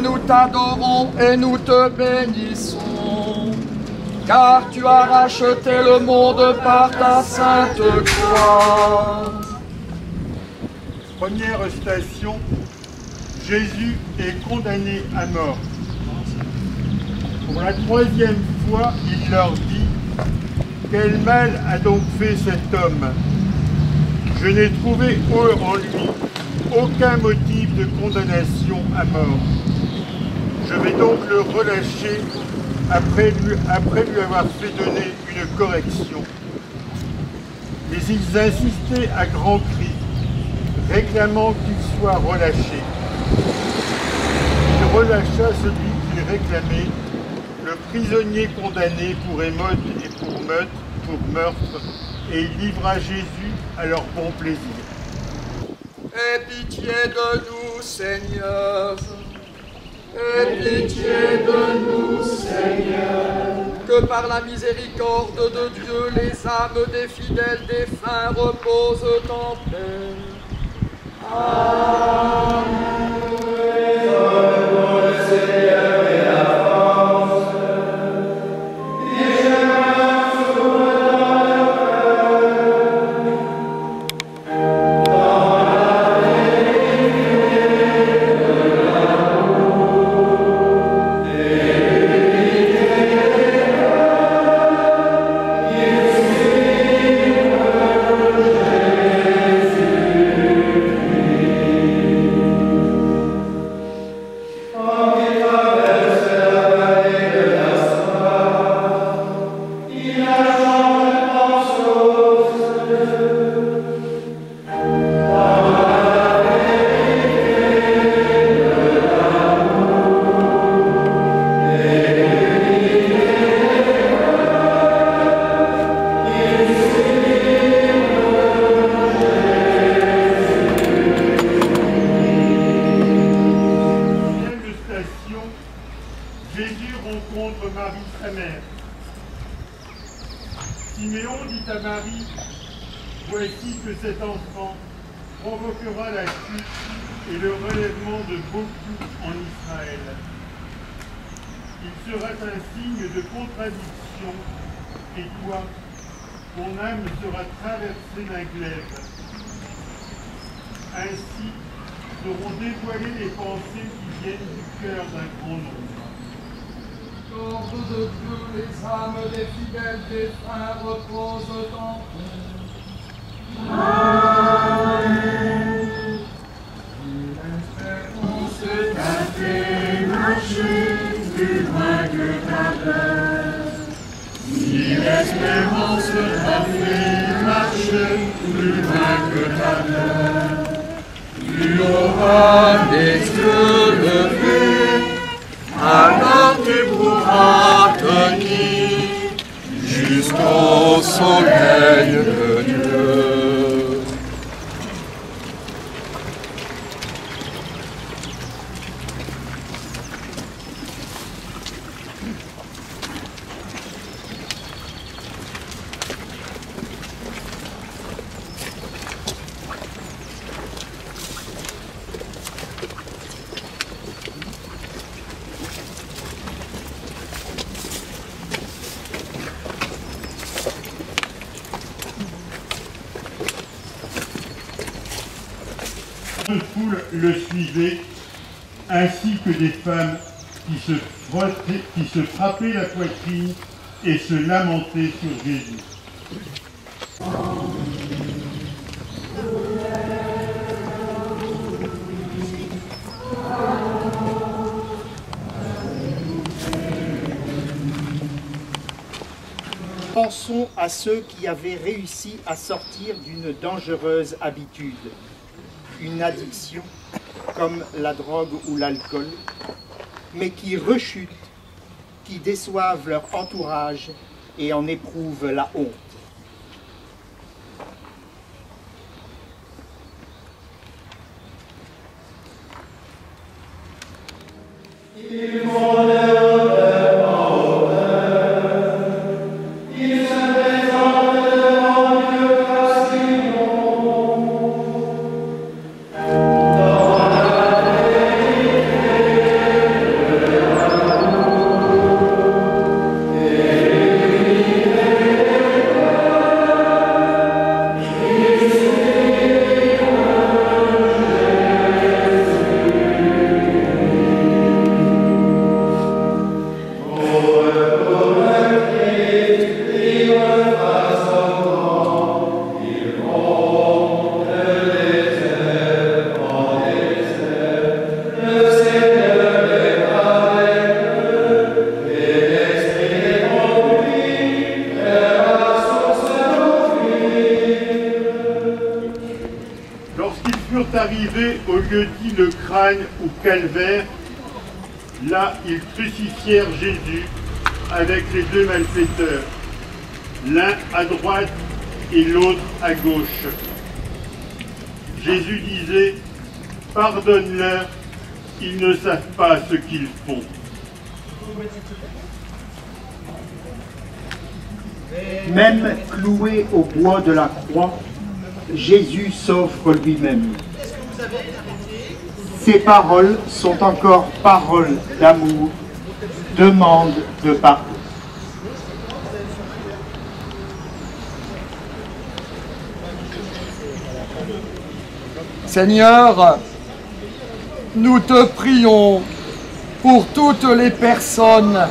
nous t'adorons et nous te bénissons, car tu as racheté le monde par ta sainte croix. Première station, Jésus est condamné à mort. Pour la troisième fois, il leur dit: quel mal a donc fait cet homme? Je n'ai trouvé en lui aucun motif de condamnation à mort. Je vais donc le relâcher après lui avoir fait donner une correction. Mais ils insistaient à grands cris, réclamant qu'il soit relâché. Il relâcha celui qu'il réclamait, le prisonnier condamné pour émeute et pour meurtre, et il livra Jésus à leur bon plaisir. Aie pitié de nous, Seigneur. Aie pitié de nous, Seigneur. Que par la miséricorde de Dieu, les âmes des fidèles défunts reposent en paix. Amen. Jésus rencontre Marie, sa mère. Siméon dit à Marie: voici que cet enfant provoquera la chute et le relèvement de beaucoup en Israël. Il sera un signe de contradiction, et toi, ton âme sera traversée d'un glaive. Ainsi seront dévoilées les pensées qui viennent du cœur d'un grand nombre. Ordre de Dieu, les âmes des fidèles défunts reposent en paix. Amen. L'espérance t'a fait marcher plus loin que ta peur. Si l'espérance t'a fait marcher plus loin que ta peur, tu auras des yeux levés, alors tu pourras tenir jusqu'au soleil de Dieu. De foule le suivait, ainsi que des femmes qui se frappaient la poitrine et se lamentaient sur Jésus. Pensons à ceux qui avaient réussi à sortir d'une dangereuse habitude, une addiction comme la drogue ou l'alcool, mais qui rechutent, qui déçoivent leur entourage et en éprouvent la honte. sont arrivés au lieu dit le crâne ou calvaire. Là, ils crucifièrent Jésus avec les deux malfaiteurs, l'un à droite et l'autre à gauche. Jésus disait, « Pardonne-leur, ils ne savent pas ce qu'ils font. » Même cloué au bois de la croix, Jésus s'offre lui-même. Ces paroles sont encore paroles d'amour, demande de pardon. Seigneur, nous te prions pour toutes les personnes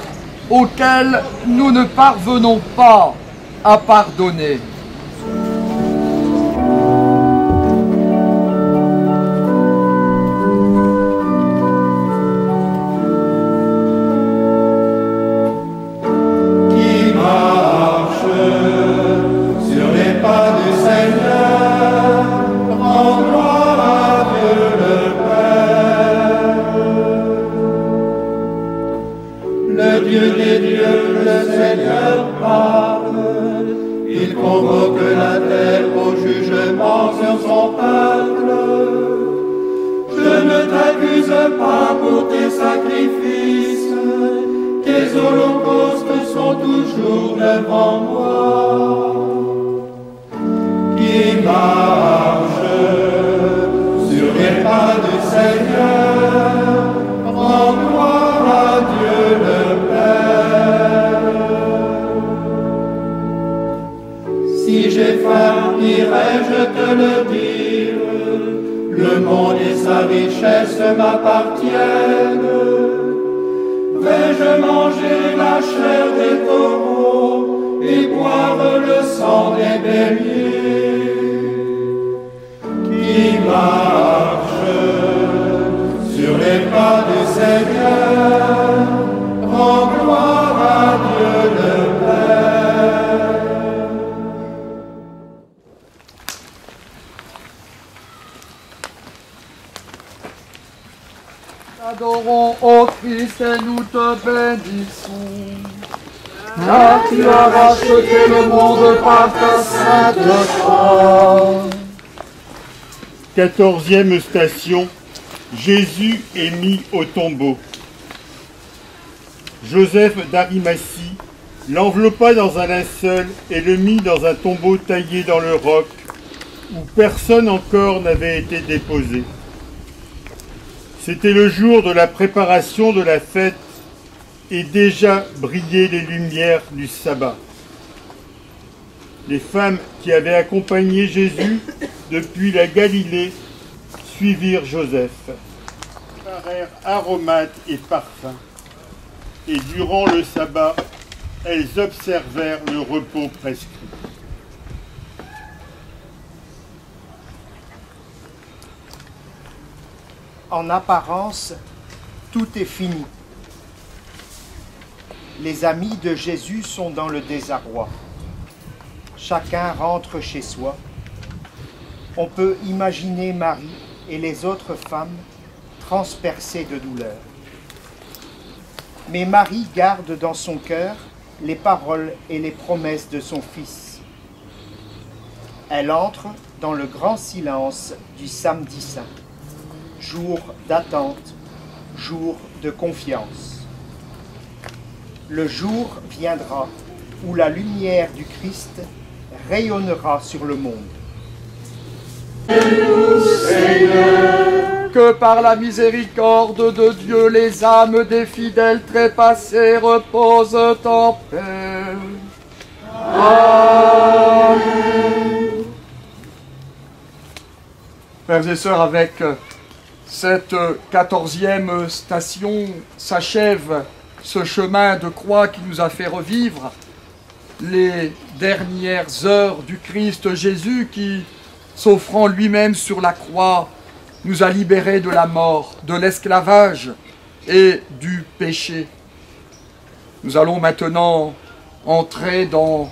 auxquelles nous ne parvenons pas à pardonner. Adorons, ô Christ, et nous te bénissons. Car tu as racheté le monde par ta sainte croix. 14e station, Jésus est mis au tombeau. Joseph d'Arimathie l'enveloppa dans un linceul et le mit dans un tombeau taillé dans le roc, où personne encore n'avait été déposé. C'était le jour de la préparation de la fête et déjà brillaient les lumières du sabbat. Les femmes qui avaient accompagné Jésus depuis la Galilée suivirent Joseph, préparèrent aromates et parfums, et durant le sabbat, elles observèrent le repos prescrit. En apparence, tout est fini. Les amis de Jésus sont dans le désarroi. Chacun rentre chez soi. On peut imaginer Marie et les autres femmes transpercées de douleur. Mais Marie garde dans son cœur les paroles et les promesses de son Fils. Elle entre dans le grand silence du samedi saint. Jour d'attente, jour de confiance. Le jour viendra où la lumière du Christ rayonnera sur le monde. Que par la miséricorde de Dieu, les âmes des fidèles trépassés reposent en paix. Amen. Frères et sœurs, avec cette 14e station s'achève ce chemin de croix qui nous a fait revivre les dernières heures du Christ Jésus qui, s'offrant lui-même sur la croix, nous a libérés de la mort, de l'esclavage et du péché. Nous allons maintenant entrer dans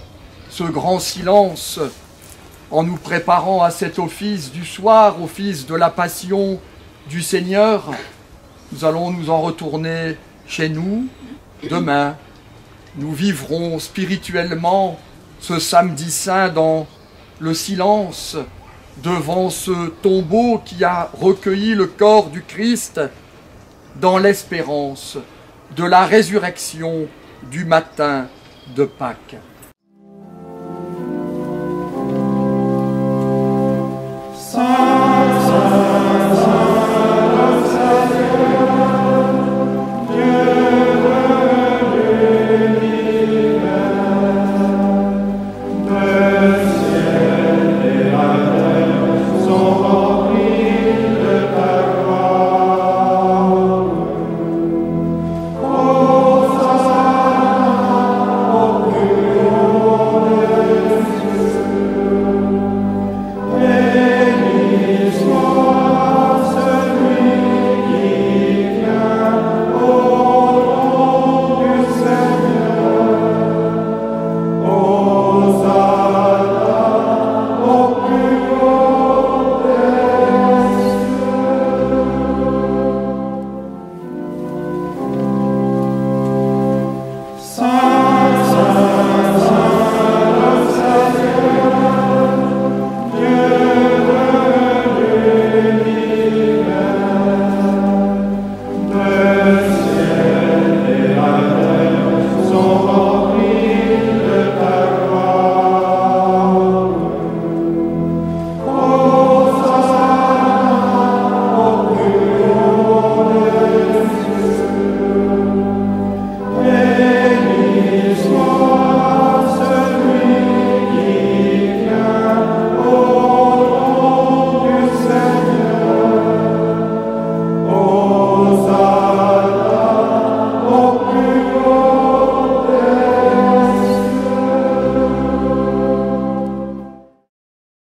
ce grand silence en nous préparant à cet office du soir, office de la Passion du Seigneur, nous allons nous en retourner chez nous demain. Nous vivrons spirituellement ce samedi saint dans le silence devant ce tombeau qui a recueilli le corps du Christ, dans l'espérance de la résurrection du matin de Pâques.